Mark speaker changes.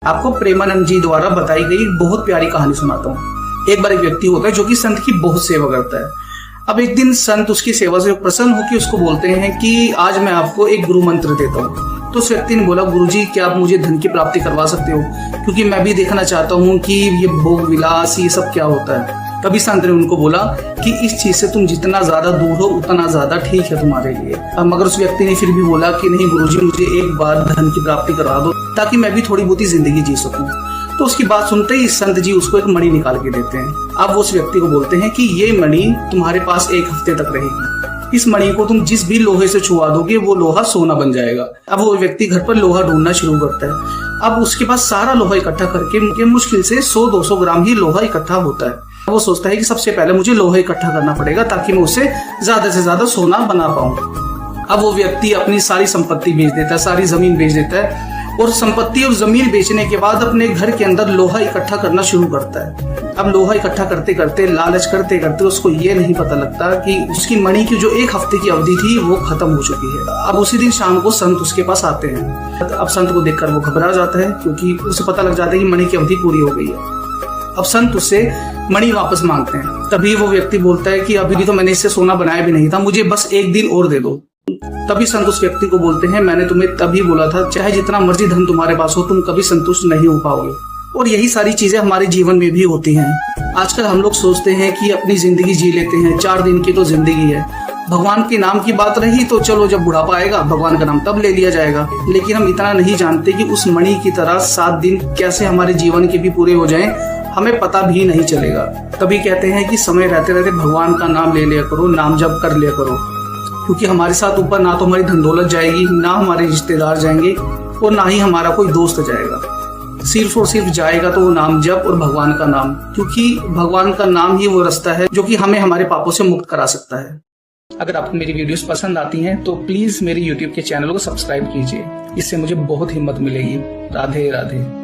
Speaker 1: आपको प्रेमानंद जी द्वारा बताई गई बहुत प्यारी कहानी सुनाता हूँ। एक बार एक व्यक्ति होता है जो कि संत की बहुत सेवा करता है। अब एक दिन संत उसकी सेवा से प्रसन्न होकर उसको बोलते हैं कि आज मैं आपको एक गुरु मंत्र देता हूँ। तो उस व्यक्ति ने बोला, गुरुजी क्या आप मुझे धन की प्राप्ति करवा सकते हो, क्योंकि मैं भी देखना चाहता हूँ कि ये भोग विलास ये सब क्या होता है। तभी संत ने उनको बोला कि इस चीज से तुम जितना ज्यादा दूर हो उतना ज्यादा ठीक है तुम्हारे लिए। अब मगर उस व्यक्ति ने फिर भी बोला कि नहीं गुरुजी, मुझे एक बार धन की प्राप्ति करवा दो ताकि मैं भी थोड़ी बहुत जिंदगी जी सकूं। तो उसकी बात सुनते ही संत जी उसको एक मणि निकाल के देते हैं। अब वो उस व्यक्ति को बोलते हैं कि ये मणि तुम्हारे पास 1 हफ्ते तक रहेगी। इस मणि को तुम जिस भी लोहे से छुआ दोगे वो लोहा सोना बन जाएगा। अब वो व्यक्ति घर पर लोहा ढूंढना शुरू करता है। अब उसके पास सारा लोहा इकट्ठा करके मुश्किल से 100-200 ग्राम ही लोहा इकट्ठा होता है। वो सोचता है कि सबसे पहले मुझे लोहा इकट्ठा करना पड़ेगा ताकि मैं उससे ज्यादा से ज्यादा सोना बना पाऊं। अब वो व्यक्ति अपनी सारी संपत्ति बेच देता है, सारी जमीन बेच देता है और संपत्ति और जमीन बेचने के बाद अपने घर के अंदर लोहा इकट्ठा करना शुरू करता है। अब लोहा इकट्ठा करते करते लालच करते करते उसको ये नहीं पता लगता कि उसकी मणि की जो 1 हफ्ते की अवधि थी वो खत्म हो चुकी है। अब उसी दिन शाम को संत उसके पास आते हैं। अब संत को देखकर वो घबरा जाता है क्योंकि उसे पता लग जाता है कि मणि की अवधि पूरी हो गई है। अब संत उससे मणि वापस मांगते हैं। तभी वो व्यक्ति बोलता है कि अभी तो मैंने इससे सोना बनाया भी नहीं था, मुझे बस 1 दिन और दे दो। तभी संत उस व्यक्ति को बोलते हैं, मैंने तुम्हें तभी बोला था चाहे जितना मर्जी धन तुम्हारे पास हो तुम कभी संतुष्ट नहीं हो पाओगे। और यही सारी चीजें हमारे जीवन में भी होती हैं। आजकल हम लोग सोचते हैं कि अपनी जिंदगी जी लेते हैं, 4 दिन की तो जिंदगी है। भगवान के नाम की बात रही तो चलो जब बुढ़ापा आएगा भगवान का नाम तब ले लिया जाएगा। लेकिन हम इतना नहीं जानते कि उस मणि की तरह 7 दिन कैसे हमारे जीवन के भी पूरे हो जाएं, हमें पता भी नहीं चलेगा। तभी कहते हैं कि समय रहते रहते भगवान का नाम ले लिया करो, नाम जप कर लिया करो, क्योंकि हमारे साथ ऊपर ना तो हमारी धन दौलत जाएगी, ना हमारे रिश्तेदार जाएंगे और ना ही हमारा कोई दोस्त जाएगा। सिर्फ और सिर्फ जाएगा तो वो नाम जप और भगवान का नाम, क्योंकि भगवान का नाम ही वो रास्ता है जो कि हमें हमारे पापों से मुक्त करा सकता है। अगर आपको मेरी वीडियोस पसंद आती हैं तो प्लीज मेरे YouTube के चैनल को सब्सक्राइब कीजिए, इससे मुझे बहुत हिम्मत मिलेगी। राधे राधे।